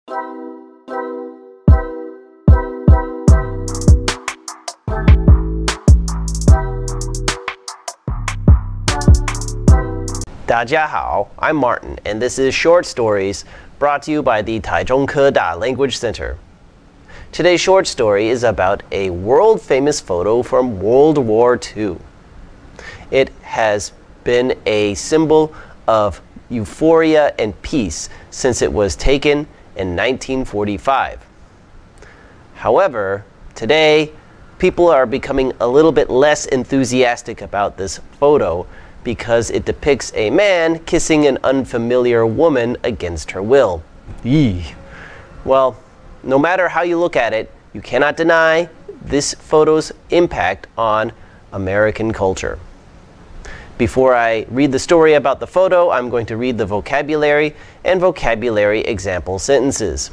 大家好, I'm Martin, and this is Short Stories brought to you by the Taichung Keda Language Center. Today's short story is about a world-famous photo from World War II. It has been a symbol of euphoria and peace since it was taken in 1945. However, today, people are becoming a little bit less enthusiastic about this photo because it depicts a man kissing an unfamiliar woman against her will. Eee. Well, no matter how you look at it, you cannot deny this photo's impact on American culture. Before I read the story about the photo, I'm going to read the vocabulary and vocabulary example sentences.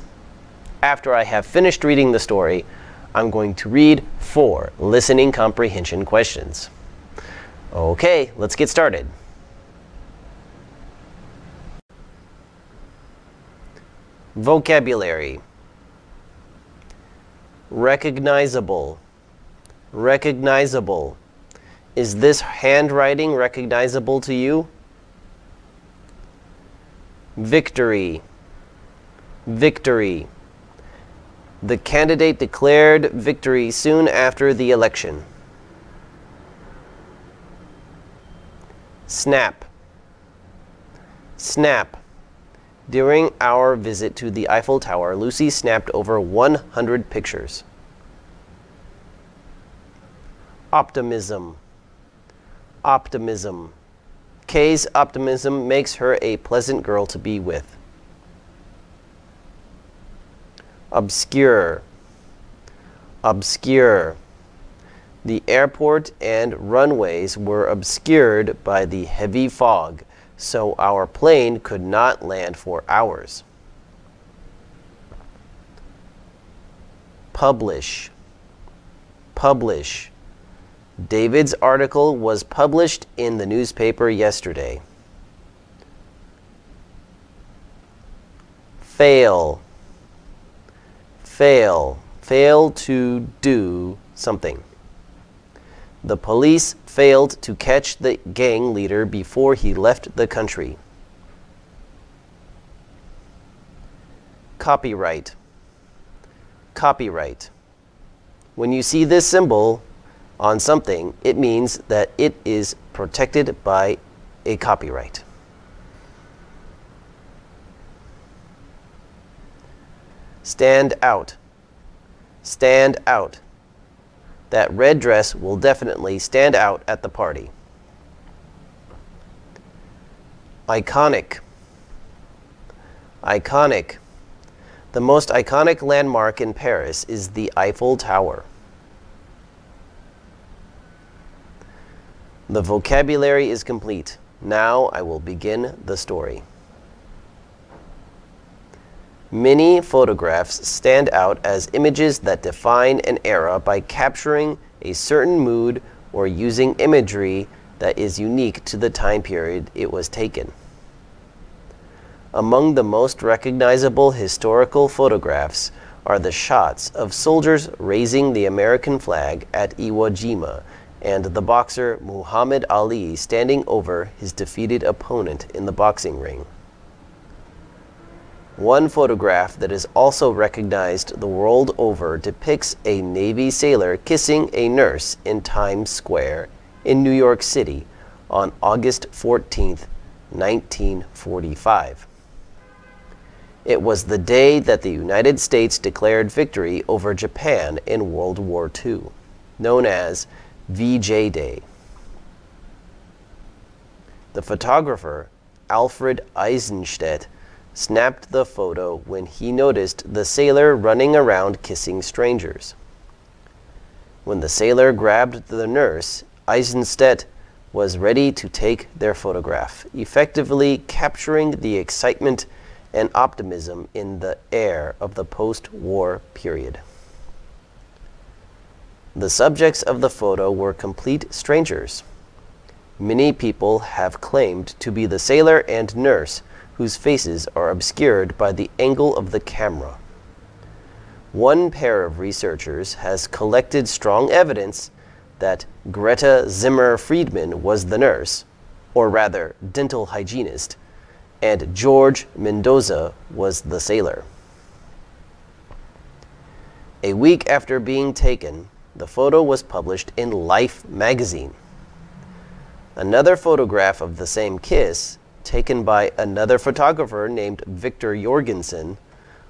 After I have finished reading the story, I'm going to read 4 listening comprehension questions. Okay, let's get started. Vocabulary. Recognizable. Recognizable. Is this handwriting recognizable to you? Victory. Victory. The candidate declared victory soon after the election. Snap. Snap. During our visit to the Eiffel Tower, Lucy snapped over 100 pictures. Optimism. Optimism. Kay's optimism makes her a pleasant girl to be with. Obscure. Obscure. The airport and runways were obscured by the heavy fog, so our plane could not land for hours. Publish. Publish. David's article was published in the newspaper yesterday. Fail. Fail. Fail to do something. The police failed to catch the gang leader before he left the country. Copyright. Copyright. When you see this symbol on something, it means that it is protected by a copyright. Stand out. Stand out. That red dress will definitely stand out at the party. Iconic. Iconic. The most iconic landmark in Paris is the Eiffel Tower. The vocabulary is complete. Now I will begin the story. Many photographs stand out as images that define an era by capturing a certain mood or using imagery that is unique to the time period it was taken. Among the most recognizable historical photographs are the shots of soldiers raising the American flag at Iwo Jima and the boxer Muhammad Ali standing over his defeated opponent in the boxing ring. One photograph that is also recognized the world over depicts a Navy sailor kissing a nurse in Times Square in New York City on August 14, 1945. It was the day that the United States declared victory over Japan in World War II, known as VJ Day. The photographer, Alfred Eisenstadt, snapped the photo when he noticed the sailor running around kissing strangers. When the sailor grabbed the nurse, Eisenstadt was ready to take their photograph, effectively capturing the excitement and optimism in the air of the post-war period. The subjects of the photo were complete strangers. Many people have claimed to be the sailor and nurse whose faces are obscured by the angle of the camera. One pair of researchers has collected strong evidence that Greta Zimmer-Friedman was the nurse, or rather, dental hygienist, and George Mendoza was the sailor. A week after being taken, the photo was published in Life magazine. Another photograph of the same kiss, taken by another photographer named Victor Jorgensen,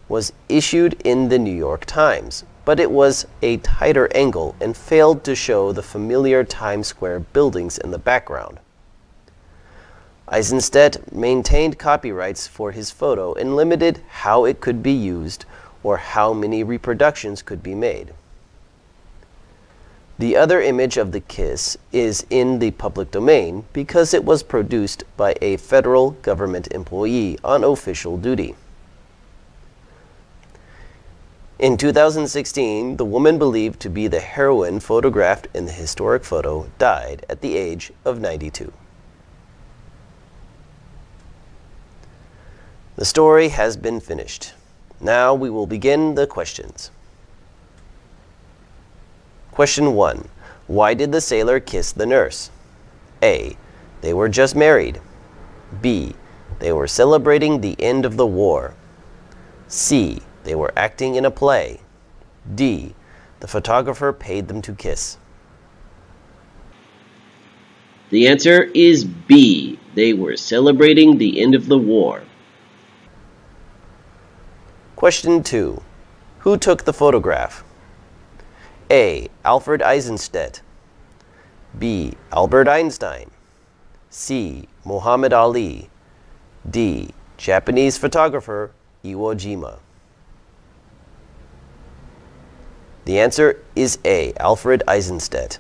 was issued in the New York Times, but it was a tighter angle and failed to show the familiar Times Square buildings in the background. Eisenstadt maintained copyrights for his photo and limited how it could be used or how many reproductions could be made. The other image of the kiss is in the public domain because it was produced by a federal government employee on official duty. In 2016, the woman believed to be the heroine photographed in the historic photo died at the age of 92. The story has been finished. Now we will begin the questions. Question 1. Why did the sailor kiss the nurse? A. They were just married. B. They were celebrating the end of the war. C. They were acting in a play. D. The photographer paid them to kiss. The answer is B. They were celebrating the end of the war. Question 2. Who took the photograph? A. Alfred Eisenstadt. B. Albert Einstein. C. Muhammad Ali. D. Japanese photographer Iwo Jima. The answer is A. Alfred Eisenstadt.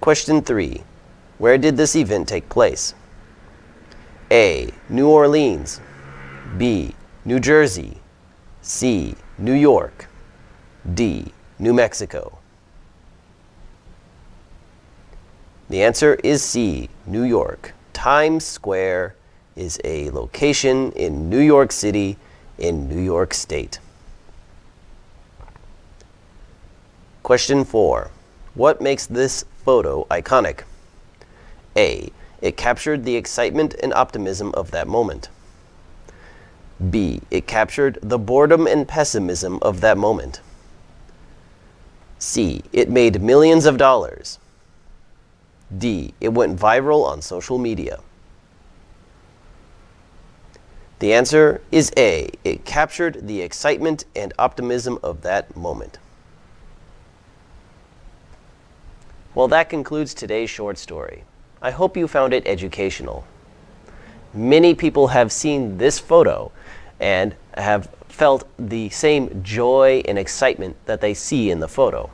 Question 3. Where did this event take place? A. New Orleans. B. New Jersey. C. New York. D. New Mexico. The answer is C. New York. Times Square is a location in New York City in New York State. Question 4. What makes this photo iconic? A. It captured the excitement and optimism of that moment. B. It captured the boredom and pessimism of that moment. C. It made millions of dollars. D. It went viral on social media. The answer is A. It captured the excitement and optimism of that moment. Well, that concludes today's short story. I hope you found it educational. Many people have seen this photo and have felt the same joy and excitement that they see in the photo.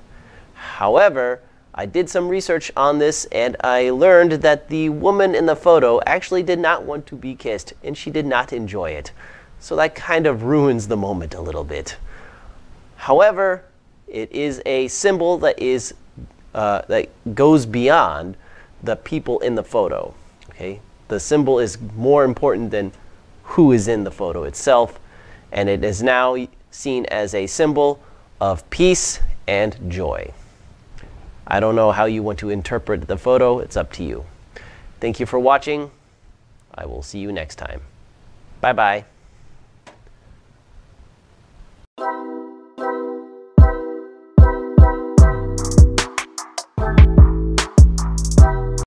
However, I did some research on this and I learned that the woman in the photo actually did not want to be kissed and she did not enjoy it. So that kind of ruins the moment a little bit. However, it is a symbol that that goes beyond the people in the photo. Okay? The symbol is more important than who is in the photo itself, and it is now seen as a symbol of peace and joy. I don't know how you want to interpret the photo. It's up to you. Thank you for watching. I will see you next time. Bye-bye.